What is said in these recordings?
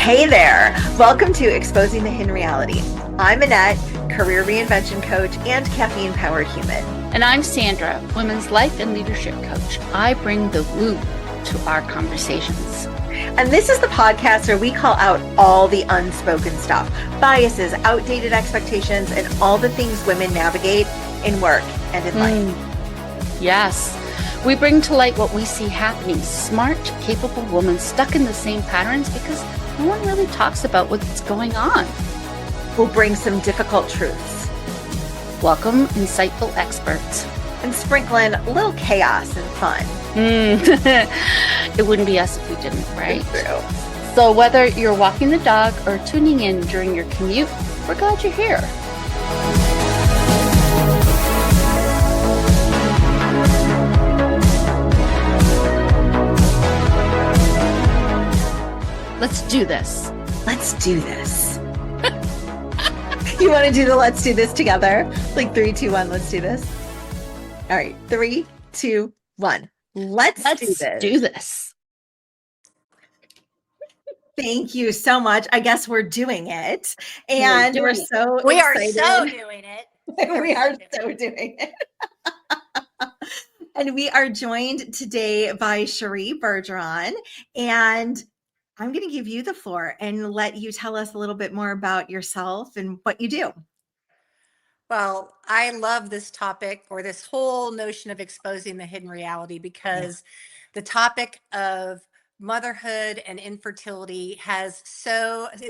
Hey there! Welcome to Exposing the Hidden Reality. I'm Annette, career reinvention coach and caffeine-powered human. And I'm Sandra, women's life and leadership coach. I bring the woo to our conversations. And this is the podcast where we call out all the unspoken stuff, biases, outdated expectations, and all the things women navigate in work and in life. Yes. We bring to light what we see happening. Smart, capable women stuck in the same patterns because no one really talks about what's going on. We'll bring some difficult truths. Welcome, insightful experts. And sprinkle in a little chaos and fun. It wouldn't be us if we didn't, right? It's true. So whether you're walking the dog or tuning in during your commute, we're glad you're here. Let's do this. Let's do this. You want to do the let's do this together? Like 3, 2, 1, let's do this. All right, 3, 2, 1. Let's do this. Thank you so much. I guess we're doing it. And we're so We excited. are so doing it. We are so doing it. And we are joined today by Cheri Bergeron. And I'm going to give you the floor and let you tell us a little bit more about yourself and what you do. Well, I love this topic, or this whole notion of exposing the hidden reality, because the topic of motherhood and infertility is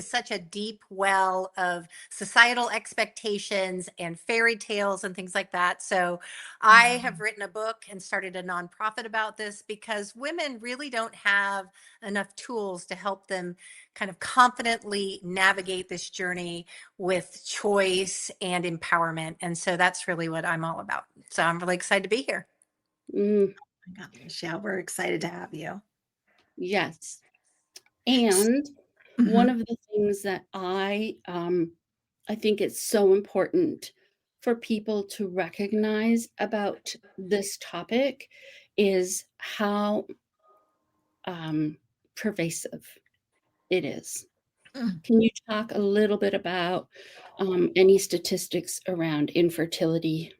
such a deep well of societal expectations and fairy tales and things like that. So I have written a book and started a nonprofit about this because women really don't have enough tools to help them kind of confidently navigate this journey with choice and empowerment. And so that's really what I'm all about. So I'm really excited to be here. Oh my gosh, yeah, we're excited to have you. Yes. And one of the things that I think it's so important for people to recognize about this topic is how pervasive it is. Can you talk a little bit about any statistics around infertility?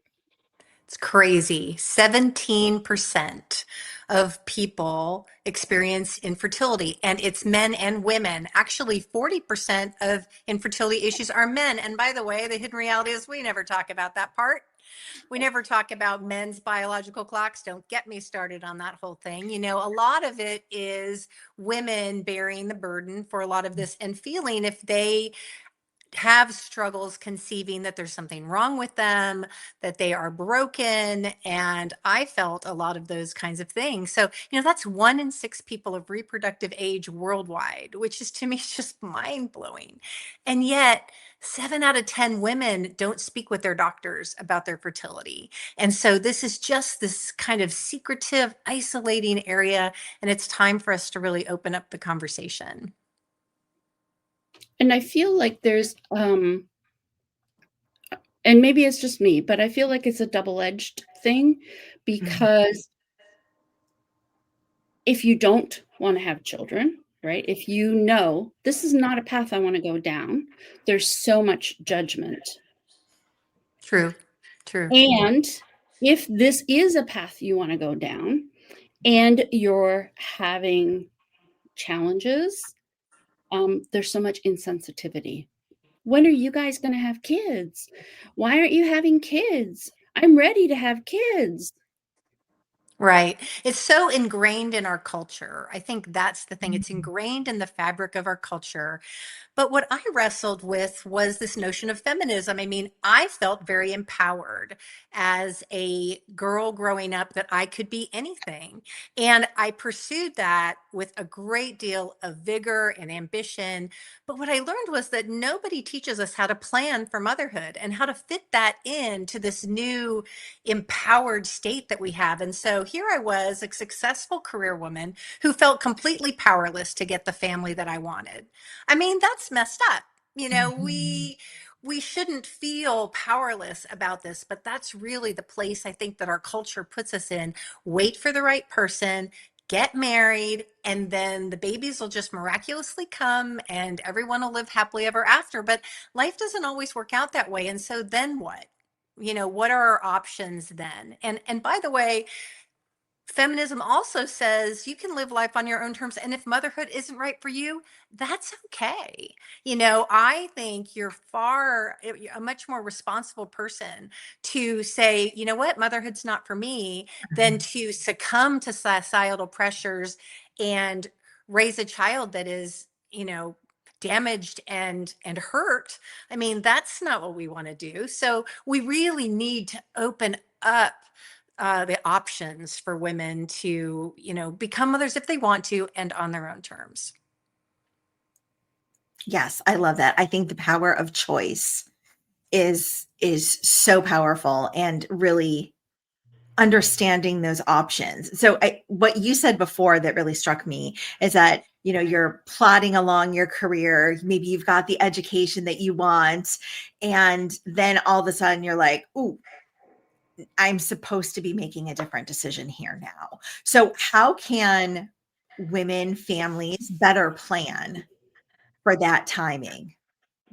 It's crazy. 17% of people experience infertility, and it's men and women. Actually, 40% of infertility issues are men. And by the way, the hidden reality is we never talk about that part. We never talk about men's biological clocks. Don't get me started on that whole thing. You know, a lot of it is women bearing the burden for a lot of this and feeling if they have struggles conceiving that there's something wrong with them, that they are broken. And I felt a lot of those kinds of things. So, you know, that's 1 in 6 people of reproductive age worldwide, which is to me just mind blowing. And yet, 7 out of 10 women don't speak with their doctors about their fertility. And so this is just this kind of secretive, isolating area. And it's time for us to really open up the conversation. And I feel like there's, and maybe it's just me, but I feel like it's a double-edged thing, because if you don't want to have children, right? If you know this is not a path I want to go down, there's so much judgment. True. And if this is a path you want to go down and you're having challenges, there's so much insensitivity. When are you guys going to have kids? Why aren't you having kids? I'm ready to have kids. Right. It's so ingrained in our culture. I think that's the thing. It's ingrained in the fabric of our culture. But what I wrestled with was this notion of feminism. I mean, I felt very empowered as a girl growing up that I could be anything. And I pursued that with a great deal of vigor and ambition. But what I learned was that nobody teaches us how to plan for motherhood and how to fit that into this new empowered state that we have. And so here I was, a successful career woman who felt completely powerless to get the family that I wanted. I mean, that's messed up. You know, we shouldn't feel powerless about this, but that's really the place I think that our culture puts us in. Wait for the right person, get married, and then the babies will just miraculously come and everyone will live happily ever after. But life doesn't always work out that way. And so then what? What are our options then? And by the way, feminism also says you can live life on your own terms. And if motherhood isn't right for you, that's okay. I think you're a much more responsible person to say, you know what, motherhood's not for me, than to succumb to societal pressures and raise a child that is, damaged and hurt. I mean, that's not what we want to do. So we really need to open up the options for women to, become mothers if they want to and on their own terms. Yes, I love that. I think the power of choice is so powerful, and really understanding those options. So what you said before that really struck me is that, you're plodding along your career, maybe you've got the education that you want, and then all of a sudden you're like, ooh, I'm supposed to be making a different decision here now. So how can women, families better plan for that timing?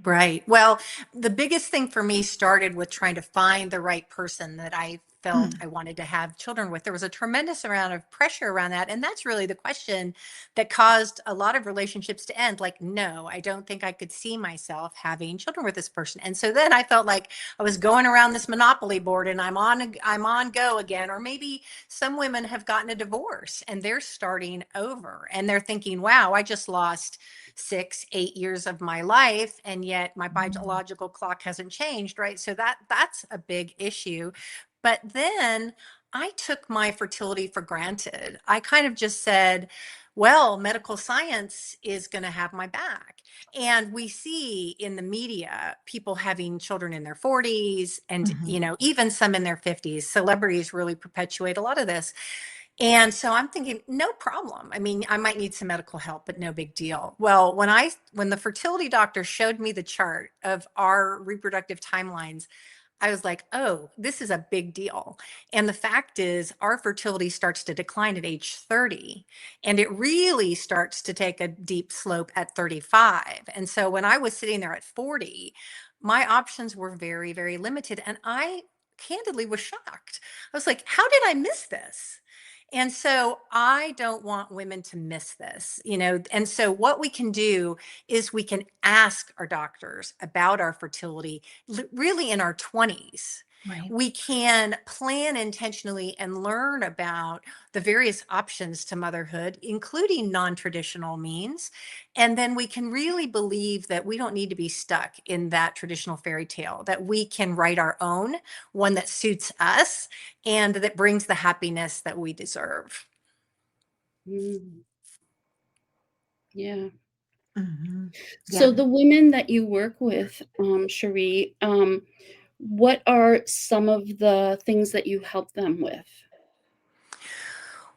Right. Well, the biggest thing for me started with trying to find the right person that I felt I wanted to have children with. There was a tremendous amount of pressure around that. And that's really the question that caused a lot of relationships to end. Like, no, I don't think I could see myself having children with this person. And so then I felt like I was going around this monopoly board and I'm on go again. Or maybe some women have gotten a divorce and they're starting over and they're thinking, wow, I just lost 6, 8 years of my life, and yet my biological clock hasn't changed, right? So that's a big issue. But then I took my fertility for granted. I kind of just said, well, medical science is going to have my back. And we see in the media people having children in their 40s and, even some in their 50s. Celebrities really perpetuate a lot of this. And so I'm thinking, no problem. I mean, I might need some medical help, but no big deal. Well, when the fertility doctor showed me the chart of our reproductive timelines, I was like, oh, this is a big deal. And the fact is, our fertility starts to decline at age 30, and it really starts to take a deep slope at 35. And so when I was sitting there at 40, my options were very, very limited. And I candidly was shocked. I was like, how did I miss this? And so I don't want women to miss this, And so what we can do is we can ask our doctors about our fertility really in our 20s. Right. We can plan intentionally and learn about the various options to motherhood, including non-traditional means. And then we can really believe that we don't need to be stuck in that traditional fairy tale, that we can write our own, one that suits us and that brings the happiness that we deserve. Yeah. Mm-hmm. So the women that you work with, Cheri, what are some of the things that you help them with?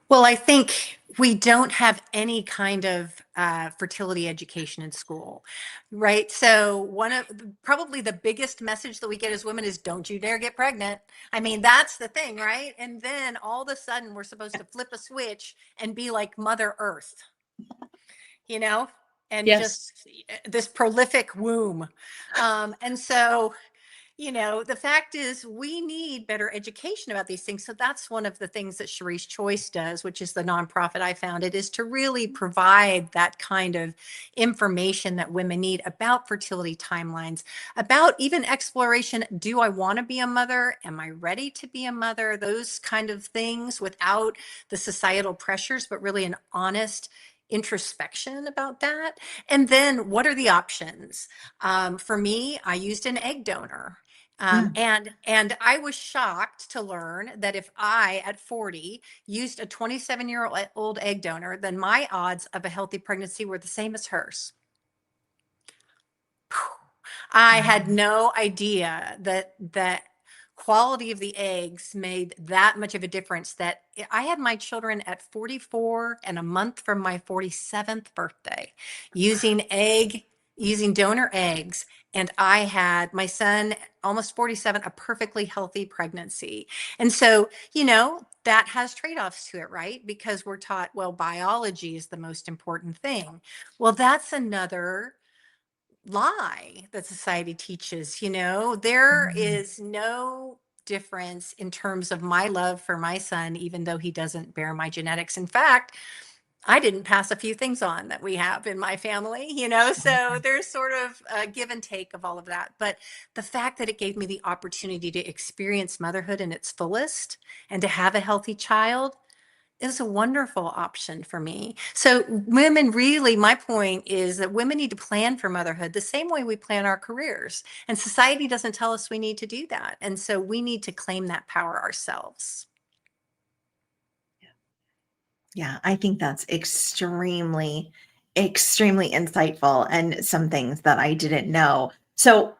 Well, I think we don't have any kind of fertility education in school, right? So probably the biggest message that we get as women is don't you dare get pregnant. I mean, that's the thing, right? And then all of a sudden we're supposed to flip a switch and be like Mother Earth, and Yes. just this prolific womb. And so the fact is we need better education about these things. So that's one of the things that Cheri's Choice does, which is the nonprofit I founded, is to really provide that kind of information that women need about fertility timelines, about even exploration. Do I want to be a mother? Am I ready to be a mother? Those kind of things without the societal pressures, but really an honest introspection about that. And then what are the options? For me, I used an egg donor. And I was shocked to learn that if I, at 40, used a 27-year-old egg donor, then my odds of a healthy pregnancy were the same as hers. I had no idea that quality of the eggs made that much of a difference, that I had my children at 44 and a month from my 47th birthday using egg using donor eggs. And I had my son, almost 47, a perfectly healthy pregnancy. And so, that has trade-offs to it, right? Because we're taught, well, biology is the most important thing. Well, that's another lie that society teaches. There Mhm. is no difference in terms of my love for my son, even though he doesn't bear my genetics. In fact, I didn't pass a few things on that we have in my family, so there's sort of a give and take of all of that. But the fact that it gave me the opportunity to experience motherhood in its fullest and to have a healthy child is a wonderful option for me. So women really, my point is that women need to plan for motherhood the same way we plan our careers. And society doesn't tell us we need to do that. And so we need to claim that power ourselves. Yeah, I think that's extremely, extremely insightful and some things that I didn't know. So,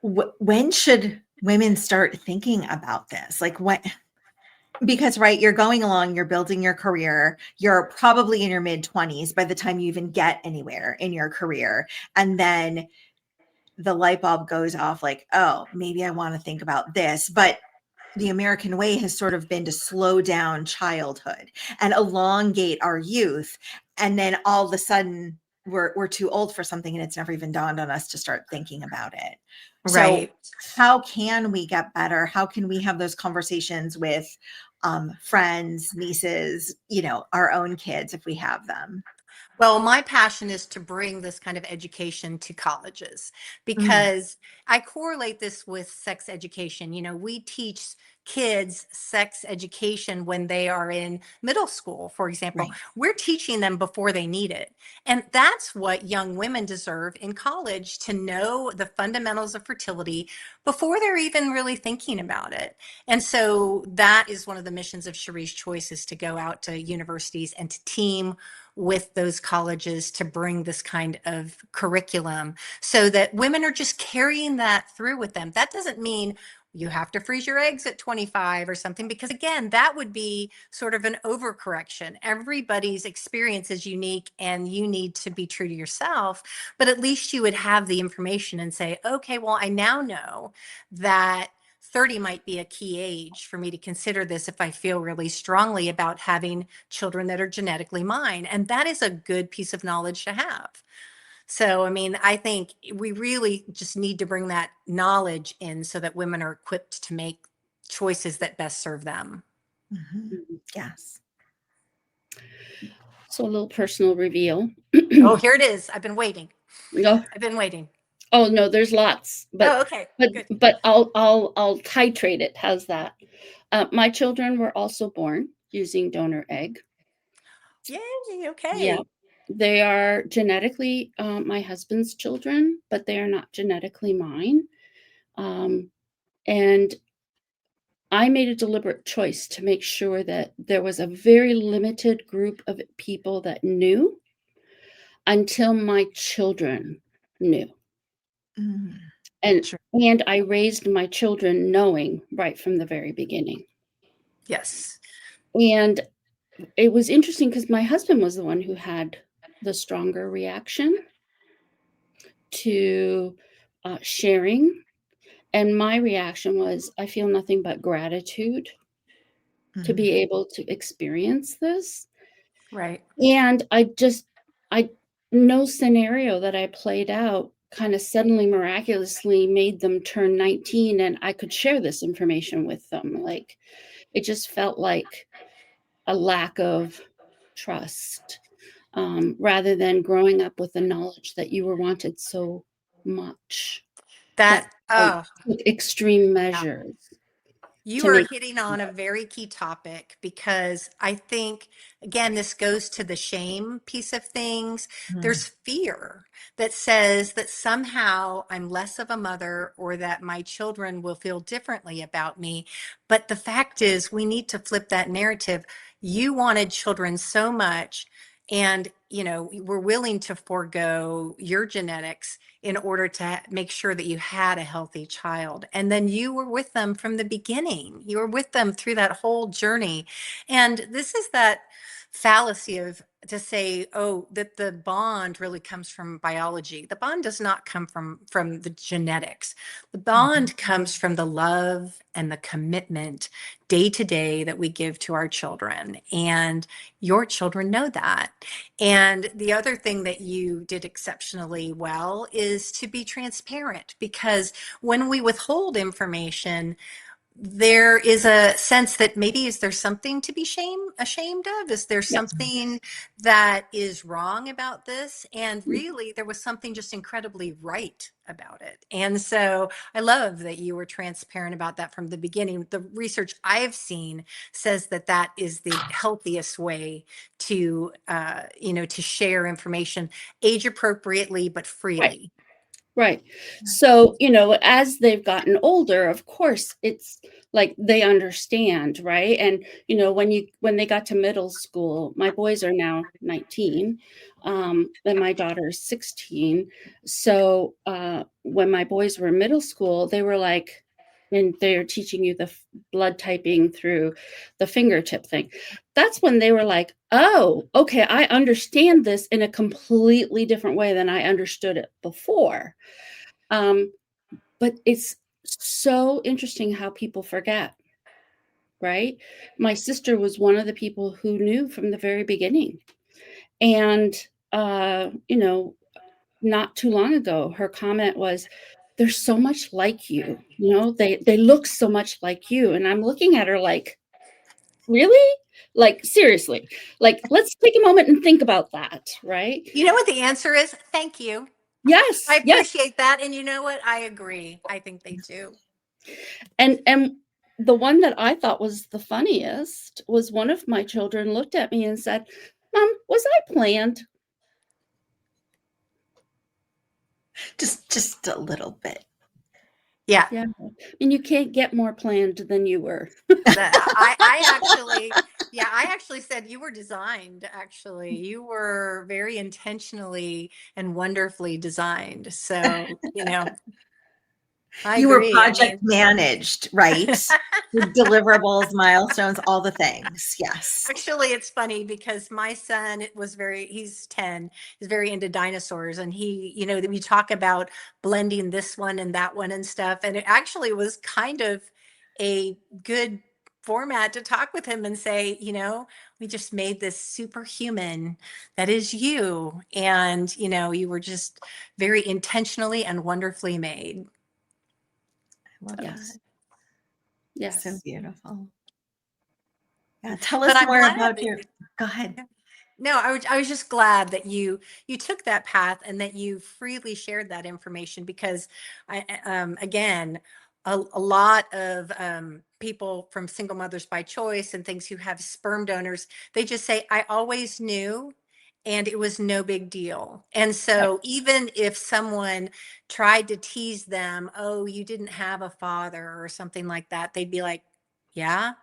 when should women start thinking about this? Like, what? Because, right, you're going along, you're building your career, you're probably in your mid 20s by the time you even get anywhere in your career. And then the light bulb goes off like, oh, maybe I want to think about this. But the American way has sort of been to slow down childhood and elongate our youth. And then all of a sudden we're too old for something and it's never even dawned on us to start thinking about it. So Right. how can we get better? How can we have those conversations with friends, nieces, our own kids if we have them? Well, my passion is to bring this kind of education to colleges Mm, because I correlate this with sex education. We teach kids sex education when they are in middle school, for example. right. We're teaching them before they need it. And that's what young women deserve in college, to know the fundamentals of fertility before they're even really thinking about it. And so that is one of the missions of Cheri's Choice, is to go out to universities and to team with those colleges to bring this kind of curriculum so that women are just carrying that through with them. That doesn't mean you have to freeze your eggs at 25 or something, because again, that would be sort of an overcorrection. Everybody's experience is unique and you need to be true to yourself, but at least you would have the information and say, okay, well, I now know that 30 might be a key age for me to consider this if I feel really strongly about having children that are genetically mine. And that is a good piece of knowledge to have. So, I mean, I think we really just need to bring that knowledge in so that women are equipped to make choices that best serve them. Mhm. Mhm. Yes. So a little personal reveal. Oh, here it is. I've been waiting. No, I've been waiting. oh no, there's lots, but Oh, okay. but Good. but I'll titrate it. How's that? My children were also born using donor egg. Yay. Yeah, Okay. they are genetically my husband's children, but they are not genetically mine. Um, and I made a deliberate choice to make sure that there was a very limited group of people that knew until my children knew. Mm, And Sure. and I raised my children knowing right from the very beginning. Yes. And it was interesting because my husband was the one who had the stronger reaction to sharing. And my reaction was, I feel nothing but gratitude to mhm, be able to experience this. Right. And I, no scenario that I played out kind of suddenly miraculously made them turn 19 and I could share this information with them. Like, it just felt like a lack of trust, rather than growing up with the knowledge that you were wanted so much that That, I oh, took extreme yeah. measures You to are make hitting on a very key topic, because I think, again, this goes to the shame piece of things. mm, There's fear that says that somehow I'm less of a mother, or that my children will feel differently about me. But the fact is, we need to flip that narrative. You wanted children so much, and we're willing to forego your genetics in order to make sure that you had a healthy child. And then you were with them from the beginning. You were with them through that whole journey. And this is that fallacy of to say, oh, that the bond really comes from biology. The bond does not come from the genetics. The bond comes from the love and the commitment day to day that we give to our children. And your children know that. And the other thing that you did exceptionally well is to be transparent, because when we withhold information, there is a sense that maybe is there something to be ashamed of? Is there Yes. something that is wrong about this? And really, there was something just incredibly right about it. And so I love that you were transparent about that from the beginning. The research I've seen says that that is the healthiest way to, to share information age appropriately, but Right. freely. Right. So, as they've gotten older, of course, it's like they understand, right? And when they got to middle school, my boys are now 19, and my daughter's 16. So, when my boys were in middle school, they were like, and they're teaching you the blood typing through the fingertip thing. That's when they were like, oh, okay, I understand this in a completely different way than I understood it before. But it's so interesting how people forget, right? My sister was one of the people who knew from the very beginning. And, not too long ago, her comment was, they're so much like you, they look so much like you. And I'm looking at her like, really? Like, seriously, like, let's take a moment and think about that, right? You know what the answer is? Thank you. I Yes, yes. appreciate that. And you know what? I agree. I think they do. And the one that I thought was the funniest was one of my children looked at me and said, "Mom, was I planned?" Just a little bit. Yeah. Yeah. And you can't get more planned than you were. I actually said you were designed, actually. You were very intentionally and wonderfully designed. So, I You were agree. I project mean, managed, right? With deliverables, milestones, all the things. Yes. actually, it's funny because my son he's 10, is very into dinosaurs. And we talk about blending this one and that one and stuff. And it actually was kind of a good format to talk with him and say, we just made this superhuman that is you. And, you were just very intentionally and wonderfully made. I love Yes. that. Yes. So beautiful. Yeah. Tell But us I'm more glad about that your, go ahead. No, I was just glad that you took that path and that you freely shared that information, because again, a lot of people from single mothers by choice and things who have sperm donors, they just say, I always knew, and it was no big deal. And Right. so even if someone tried to tease them, oh, you didn't have a father or something like that, they'd be like, yeah.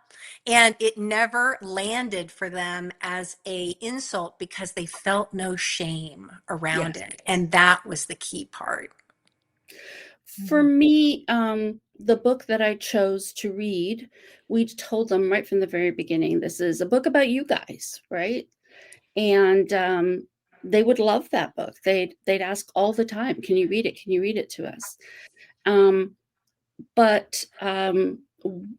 And it never landed for them as a insult because they felt no shame around Yes. it. And that was the key part. For me, the book that I chose to read, we told them right from the very beginning, this is a book about you guys, right? And they would love that book. They'd ask all the time, "Can you read it? Can you read it to us?" But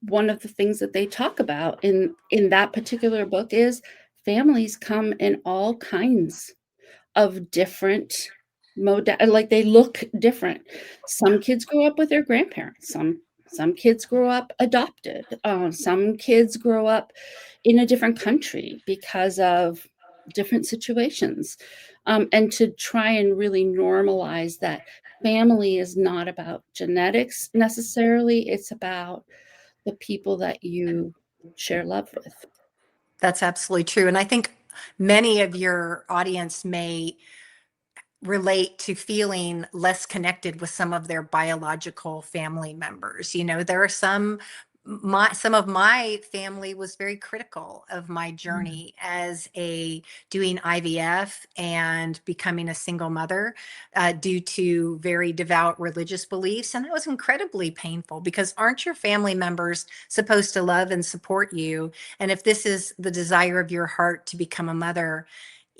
one of the things that they talk about in that particular book is families come in all kinds of different like they look different. Some kids grow up with their grandparents. Some kids grow up adopted. Some kids grow up in a different country because of different situations. And to try and really normalize that family is not about genetics necessarily. It's about the people that you share love with. That's absolutely true. And I think many of your audience may relate to feeling less connected with some of their biological family members. There are some some of my family was very critical of my Mm. journey as a doing IVF and becoming a single mother, due to very devout religious beliefs. And that was incredibly painful, because aren't your family members supposed to love and support you? And if this is the desire of your heart to become a mother,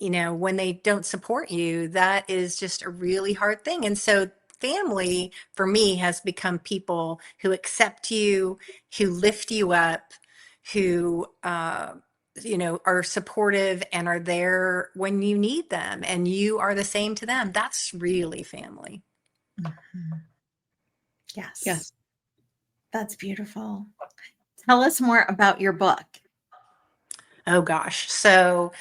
when they don't support you, that is just a really hard thing. And so family for me has become people who accept you, who lift you up, who are supportive and are there when you need them, and you are the same to them. That's really family. Mhm. Yes, Yes. that's beautiful. Tell us more about your book. Oh gosh. So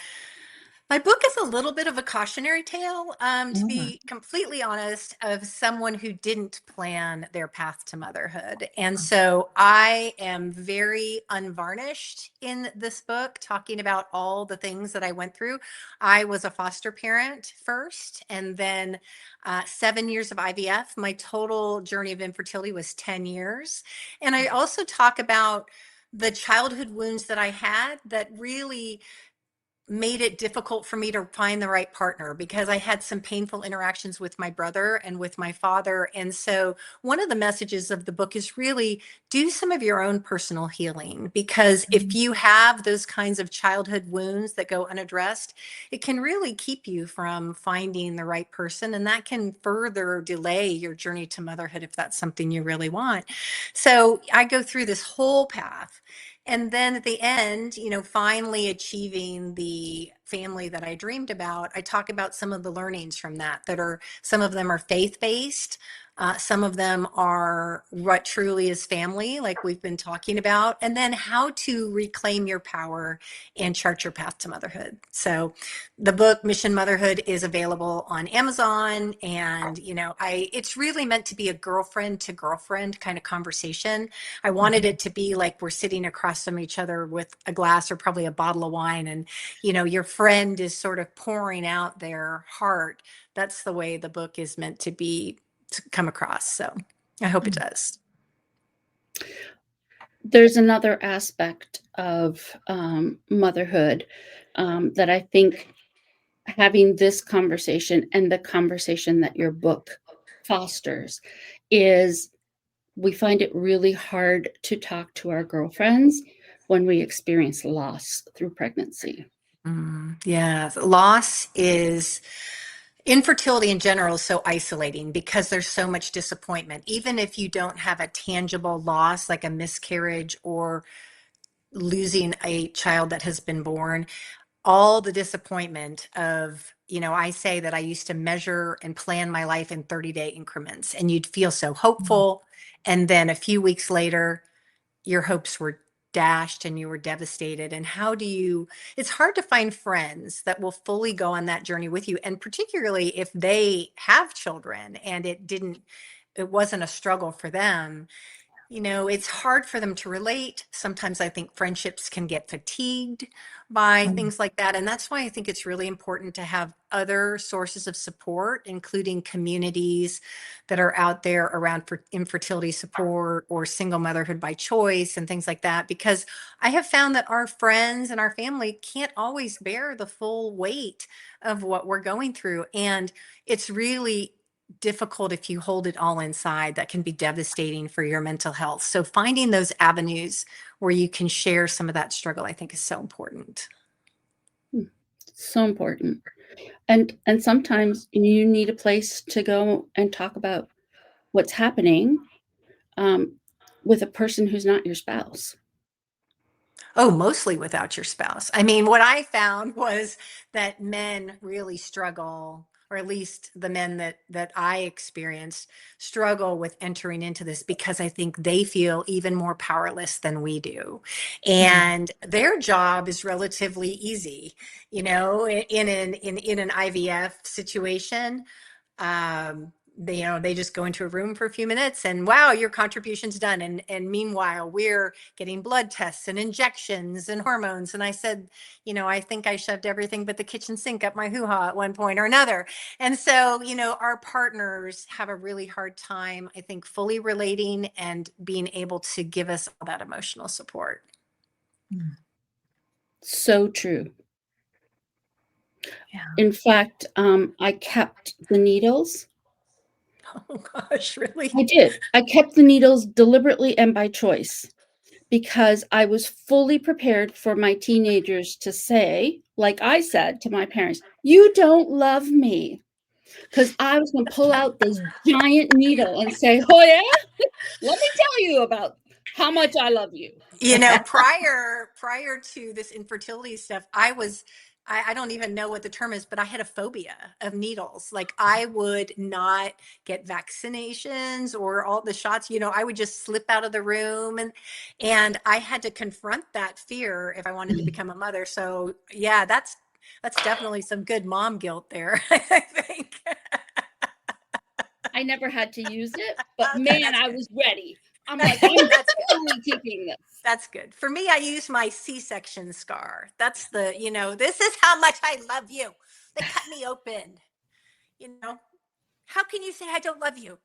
my book is a little bit of a cautionary tale, to Mm. be completely honest, of someone who didn't plan their path to motherhood. And so I am very unvarnished in this book, talking about all the things that I went through. I was a foster parent first, and then 7 years of IVF. My total journey of infertility was 10 years. And I also talk about the childhood wounds that I had that really made it difficult for me to find the right partner, because I had some painful interactions with my brother and with my father. And so one of the messages of the book is really do some of your own personal healing, because if Mhm. you have those kinds of childhood wounds that go unaddressed, it can really keep you from finding the right person. And that can further delay your journey to motherhood if that's something you really want. So I go through this whole path. And then at the end, finally achieving the family that I dreamed about, I talk about some of the learnings from that are, some of them are faith-based. Some of them are what truly is family, like we've been talking about, and then how to reclaim your power and chart your path to motherhood. So the book Mission Motherhood is available on Amazon. And, it's really meant to be a girlfriend to girlfriend kind of conversation. I wanted Mhm. it to be like we're sitting across from each other with a glass or probably a bottle of wine, and your friend is sort of pouring out their heart. That's the way the book is meant to be, to come across. So I hope it Mm. does. There's another aspect of motherhood that I think having this conversation and the conversation that your book fosters is we find it really hard to talk to our girlfriends when we experience loss through pregnancy. Yeah, loss is, infertility in general is so isolating because there's so much disappointment. Even if you don't have a tangible loss like a miscarriage or losing a child that has been born, all the disappointment of, I say that I used to measure and plan my life in 30-day increments, and you'd feel so Mm. hopeful. And then a few weeks later, your hopes were dashed and you were devastated. And it's hard to find friends that will fully go on that journey with you. And particularly if they have children and it wasn't a struggle for them. It's hard for them to relate. Sometimes I think friendships can get fatigued by Mm. things like that. And that's why I think it's really important to have other sources of support, including communities that are out there around for infertility support or single motherhood by choice and things like that. Because I have found that our friends and our family can't always bear the full weight of what we're going through. And it's really difficult if you hold it all inside. That can be devastating for your mental health. So finding those avenues where you can share some of that struggle, I think, is so important. So important. And sometimes you need a place to go and talk about what's happening um, with a person who's not your spouse. Oh, mostly without your spouse. I mean, what I found was that men really struggle, or at least the men that I experienced struggle with entering into this, because I think they feel even more powerless than we do. Mm. And their job is relatively easy, in an IVF situation. they just go into a room for a few minutes and wow, your contribution's done. And meanwhile, we're getting blood tests and injections and hormones. And I said, I think I shoved everything but the kitchen sink up my hoo-ha at one point or another. And so, our partners have a really hard time, I think, fully relating and being able to give us all that emotional support. So true. Yeah. In fact, I kept the needles. Oh gosh, really? I did. I kept the needles deliberately and by choice because I was fully prepared for my teenagers to say, like I said to my parents, "You don't love me." Because I was going to pull out this giant needle and say, "Oh, yeah? Let me tell you about how much I love you." Prior to this infertility stuff, I don't even know what the term is, but I had a phobia of needles. Like I would not get vaccinations or all the shots, I would just slip out of the room and I had to confront that fear if I wanted to become a mother. So yeah, that's definitely some good mom guilt there, I think. I never had to use it, but man, I was ready. I'm like, I'm totally keeping this. That's good. For me, I use my C-section scar. That's this is how much I love you. They cut me open. How can you say I don't love you?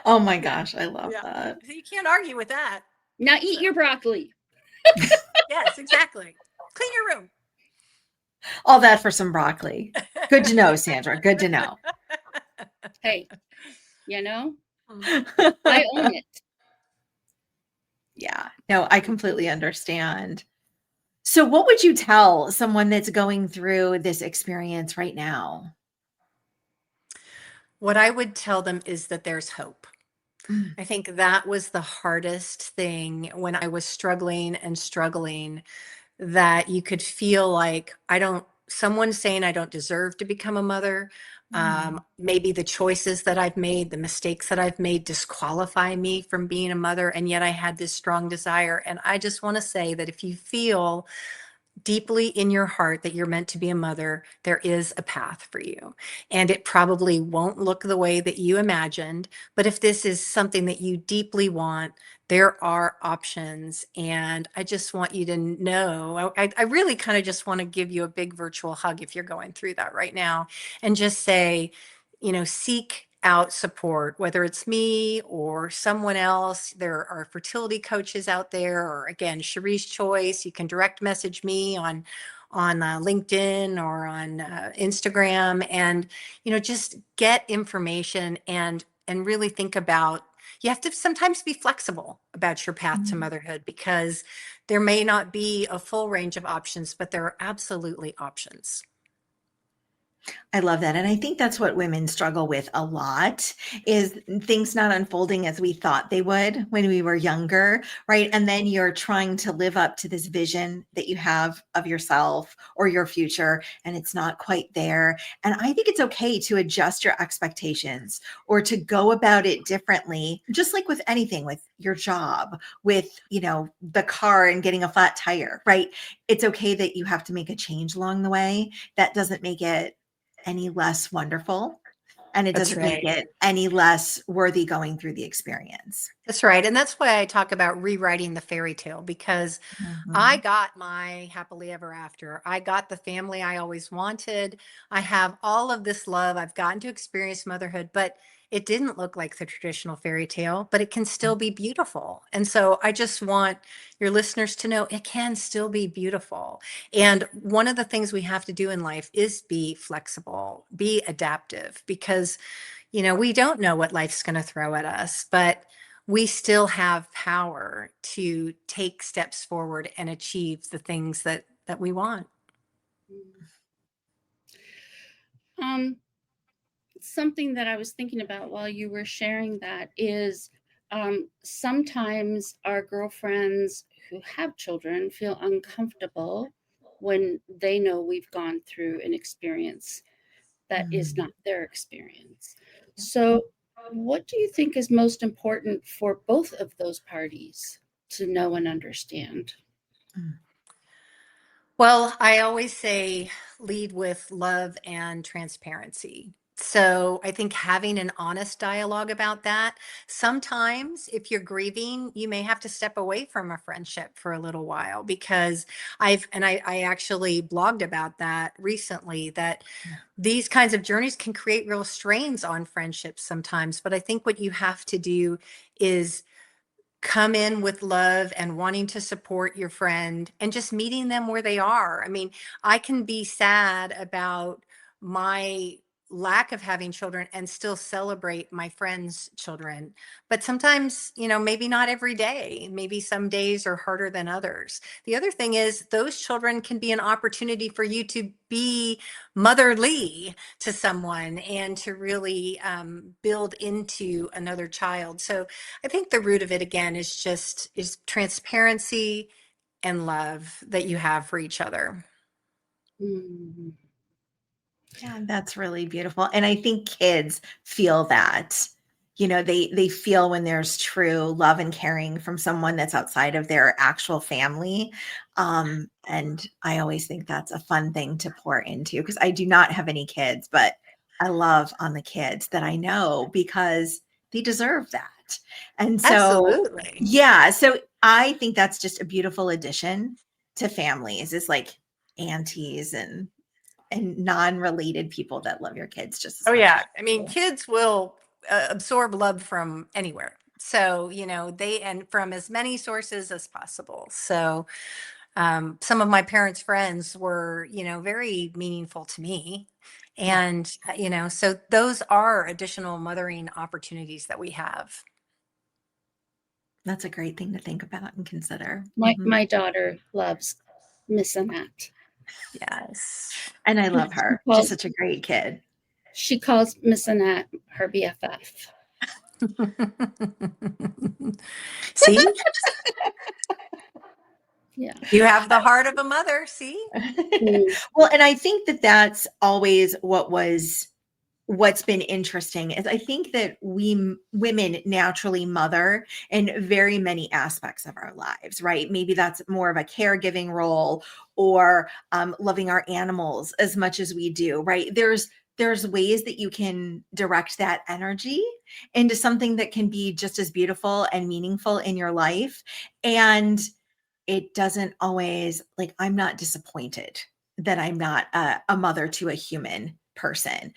Oh my gosh, I love that. So you can't argue with that. Now eat your broccoli. Yes, exactly. Clean your room. All that for some broccoli. Good to know, Sandra. Good to know. Hey, I own it. Yeah, no, I completely understand. So what would you tell someone that's going through this experience right now? What I would tell them is that there's hope. Mm. I think that was the hardest thing when I was struggling, that you could feel like someone saying I don't deserve to become a mother. Maybe the choices that I've made, the mistakes that I've made disqualify me from being a mother. And yet I had this strong desire. And I just want to say that if you feel deeply in your heart that you're meant to be a mother, there is a path for you. And it probably won't look the way that you imagined. But if this is something that you deeply want, there are options. And I just want you to know, I really kind of just want to give you a big virtual hug if you're going through that right now and just say, seek out support, whether it's me or someone else. There are fertility coaches out there, or again, Cheri's Choice. You can direct message me on LinkedIn or on Instagram, and just get information and really think about. You have to sometimes be flexible about your path to motherhood because there may not be a full range of options, but there are absolutely options. I love that. And I think that's what women struggle with a lot is things not unfolding as we thought they would when we were younger, right? And then you're trying to live up to this vision that you have of yourself or your future, and it's not quite there. And I think it's okay to adjust your expectations or to go about it differently, just like with anything, with your job, with, the car and getting a flat tire, right? It's okay that you have to make a change along the way. That doesn't make it any less wonderful, and it That's doesn't right. make it any less worthy going through the experience. That's right. And that's why I talk about rewriting the fairy tale, because I got my happily ever after. I got the family I always wanted. I have all of this love. I've gotten to experience motherhood, but it didn't look like the traditional fairy tale, but it can still be beautiful. And so I just want your listeners to know it can still be beautiful. And one of the things we have to do in life is be flexible, be adaptive, because we don't know what life's going to throw at us, but we still have power to take steps forward and achieve the things that we want. Something that I was thinking about while you were sharing that is sometimes our girlfriends who have children feel uncomfortable when they know we've gone through an experience that is not their experience. So, what do you think is most important for both of those parties to know and understand? Well, I always say, lead with love and transparency. So I think having an honest dialogue about that. Sometimes if you're grieving, you may have to step away from a friendship for a little while, because I actually blogged about that recently, that these kinds of journeys can create real strains on friendships sometimes. But I think what you have to do is come in with love and wanting to support your friend and just meeting them where they are. I mean, I can be sad about my lack of having children and still celebrate my friends' children. But sometimes, maybe not every day. Maybe some days are harder than others. The other thing is, those children can be an opportunity for you to be motherly to someone and to really build into another child. So I think the root of it again is transparency and love that you have for each other. Mm. Yeah, that's really beautiful. And I think kids feel that. They feel when there's true love and caring from someone that's outside of their actual family. And I always think that's a fun thing to pour into, because I do not have any kids, but I love on the kids that I know, because they deserve that. And so, Absolutely. yeah, so I think that's just a beautiful addition to families, is like aunties and non-related people that love your kids just as Oh, much yeah. as I mean, you do. kids will absorb love from anywhere. So, and from as many sources as possible. So, some of my parents' friends were, very meaningful to me. Yeah, And, so those are additional mothering opportunities that we have. that's a great thing to think about and consider. My Mhm. my daughter loves Miss Annette. Yes. And I love She her. She's calls such a great kid. she calls Miss Annette her BFF. See, Yeah. you have the heart of a mother. See? Mm. Well, and I think that that's always what's been interesting, is I think that women naturally mother in very many aspects of our lives, right? Maybe that's more of a caregiving role, or loving our animals as much as we do, right? There's ways that you can direct that energy into something that can be just as beautiful and meaningful in your life. And it doesn't always, like, I'm not disappointed that I'm not a mother to a human person,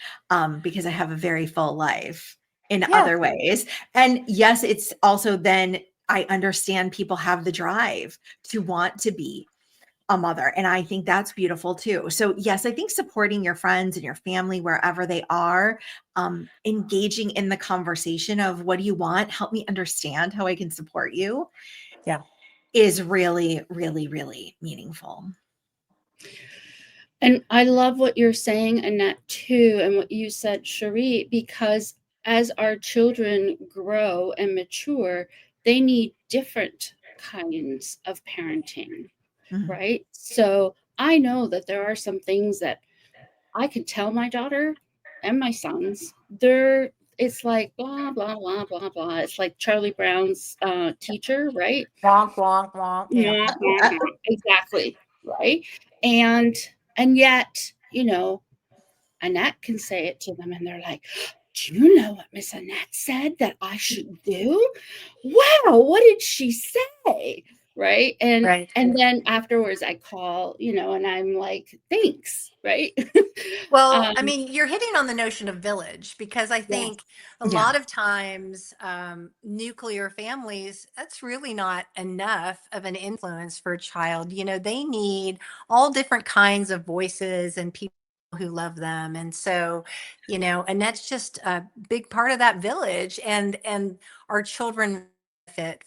because I have a very full life in Yeah. other ways. And yes, it's also then I understand people have the drive to want to be a mother. And I think that's beautiful too. So yes, I think supporting your friends and your family wherever they are, engaging in the conversation of, what do you want? Help me understand how I can support you, Yeah. is really, really, really meaningful. And I love what you're saying, Annette, too, and what you said, Cheri, because as our children grow and mature, they need different kinds of parenting, Mhm. right? So I know that there are some things that I can tell my daughter and my sons. It's like blah blah blah blah blah. It's like Charlie Brown's teacher, right? Wonk, wonk, wonk. Yeah. Mwah, mwah, mwah. Exactly, right? And and yet, Annette can say it to them, and they're like, "Do you know what Miss Annette said that I should do? Wow, what did she say?" Right? And Right. and then afterwards, I call, and I'm like, "Thanks," right? Well, um, I mean, you're hitting on the notion of village, because I yes, think a Yeah. lot of times nuclear families, that's really not enough of an influence for a child. They need all different kinds of voices and people who love them. And so, and that's just a big part of that village. And our children fit.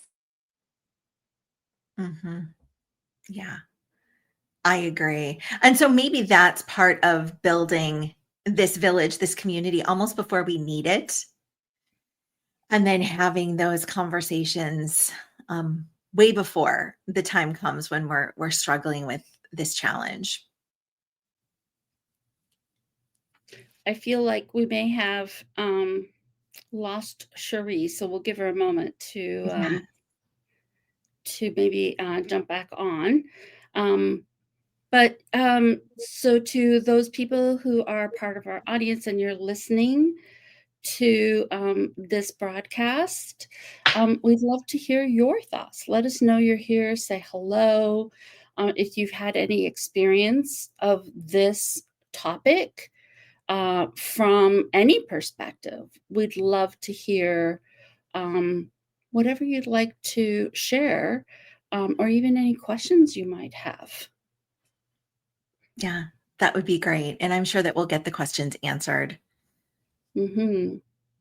Mhm. Yeah, I agree. And so maybe that's part of building this village, this community, almost before we need it. And then having those conversations, way before the time comes when we're struggling with this challenge. I feel like we may have lost Cherie, so we'll give her a moment Yeah. to maybe jump back on. Um, But so to those people who are part of our audience and you're listening to this broadcast, we'd love to hear your thoughts. Let us know you're here. Say hello. If you've had any experience of this topic from any perspective, we'd love to hear whatever you'd like to share, or even any questions you might have. Yeah, that would be great. And I'm sure that we'll get the questions answered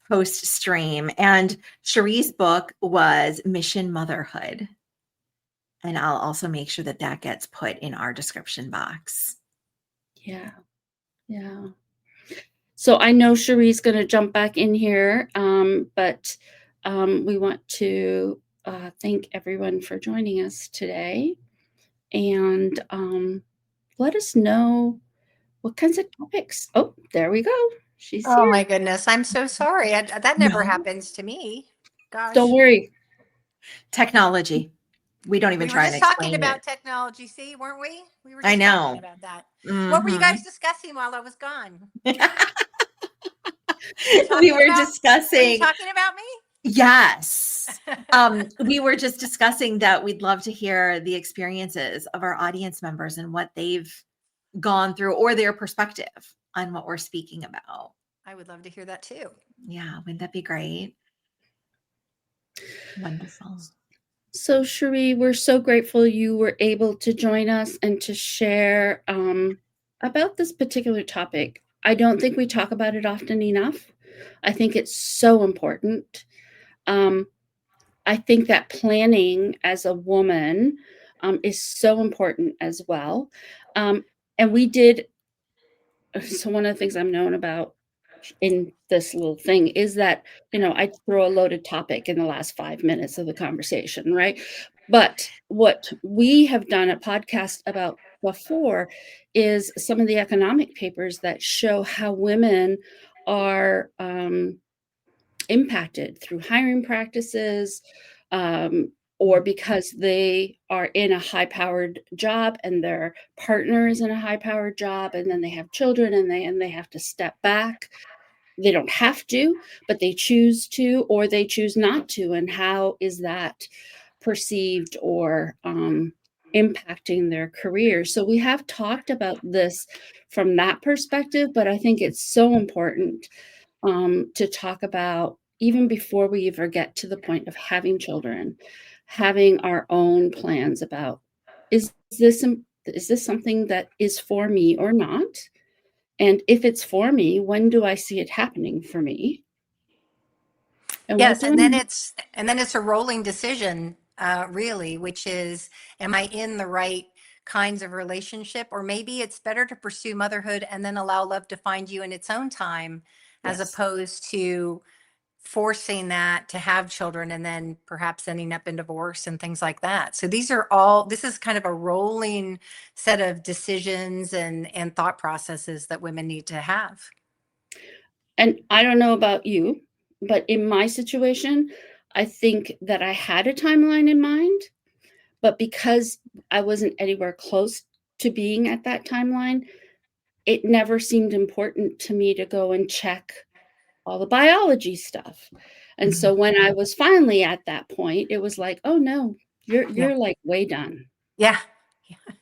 post stream. And Cheri's book was Mission Motherhood. And I'll also make sure that that gets put in our description box. Yeah. Yeah. So I know Cheri's going to jump back in here, but we want to thank everyone for joining us today. And let us know what kinds of topics. Oh, there we go. She's Oh here. my goodness. I'm so sorry. That never happens to me. Gosh. Don't worry. Technology. We don't even We were try and just talking explain about it. technology, see, weren't we? We were I just talking know. about that. What were you Mhm. guys discussing while I was gone? We were Were you discussing, talking about me? yes. We were just discussing that we'd love to hear the experiences of our audience members and what they've gone through or their perspective on what we're speaking about. I would love to hear that too. Yeah, wouldn't that be great? Wonderful. So, Cheri, we're so grateful you were able to join us and to share about this particular topic. I don't think we talk about it often enough. I think it's so important. I think that planning as a woman is so important as well. And we did, so one of the things I'm known about in this little thing is that, I throw a loaded topic in the last 5 minutes of the conversation, right? But what we have done a podcast about before is some of the economic papers that show how women are impacted through hiring practices, or because they are in a high-powered job and their partner is in a high-powered job, and then they have children and they have to step back. They don't have to, but they choose to, or they choose not to. And how is that perceived or impacting their career? So we have talked about this from that perspective, but I think it's so important to talk about even before we ever get to the point of having children, having our own plans about, is this something that is for me or not? And if it's for me, when do I see it happening for me? And Yes, we'll and then do it's a rolling decision, really, which is, am I in the right kinds of relationship, or maybe it's better to pursue motherhood and then allow love to find you in its own time, as yes. opposed to forcing that to have children and then perhaps ending up in divorce and things like that. So this is kind of a rolling set of decisions and thought processes that women need to have. And I don't know about you, but in my situation, I think that I had a timeline in mind, but because I wasn't anywhere close to being at that timeline, it never seemed important to me to go and check all the biology stuff. And so when I was finally at that point, it was like, oh no, Yeah. you're like way done. Yeah.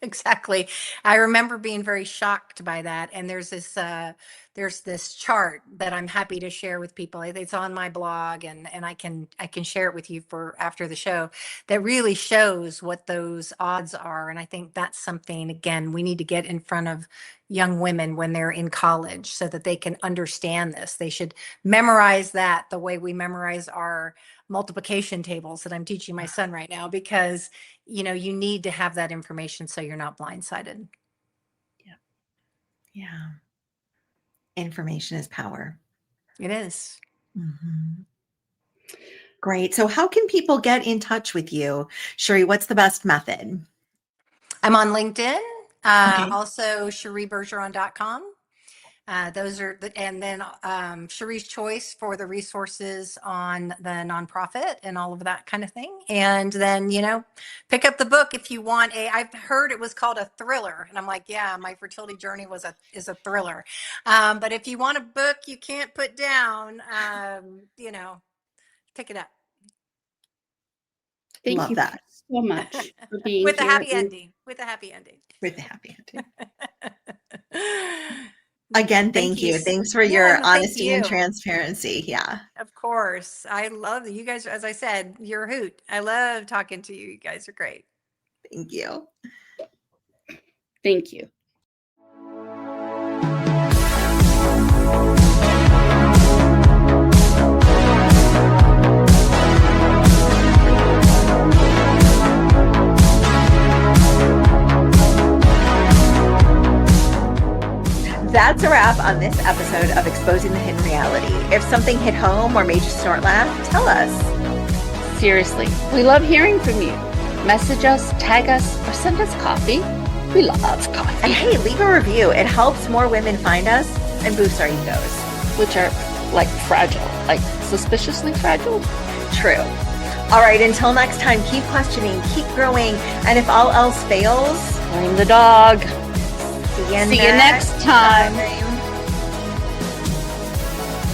Exactly. I remember being very shocked by that. And there's this chart that I'm happy to share with people. It's on my blog, and I can share it with you for after the show, that really shows what those odds are. And I think that's something, again, we need to get in front of young women when they're in college so that they can understand this. They should memorize that the way we memorize our multiplication tables that I'm teaching my son right now, because you need to have that information so you're not blindsided. Yeah. Information is power. It is. Mhm. Great. So how can people get in touch with you? Cheri, what's the best method? I'm on LinkedIn, Okay. also cheribergeron.com. Those are and then Cheri's Choice for the resources on the nonprofit and all of that kind of thing. And then, pick up the book if you want I've heard it was called a thriller. And I'm like, yeah, my fertility journey is a thriller. But if you want a book you can't put down, pick it up. Thank Love you that. so much for being With a here. happy ending. With a happy ending. With the happy ending. Again, thank you. you. Thanks for Yeah, your no, thank honesty and you. transparency. Yeah. Of course. I love you guys. As I said, you're a hoot. I love talking to you. You guys are great. Thank you. Thank you. That's a wrap on this episode of Exposing the Hidden Reality. If something hit home or made you snort laugh, tell us. Seriously, we love hearing from you. Message us, tag us, or send us coffee. We love And coffee, hey, leave a review. It helps more women find us and boost our egos. which are like fragile, like suspiciously fragile. True. All right, until next time, keep questioning, keep growing, and if all else fails, Blame the dog. see you next time.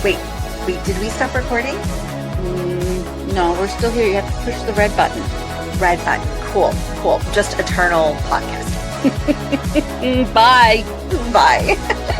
Wait, did we stop recording? No, we're still here. You have to push the red button. Red button. Cool. Just eternal podcast. Bye. Bye.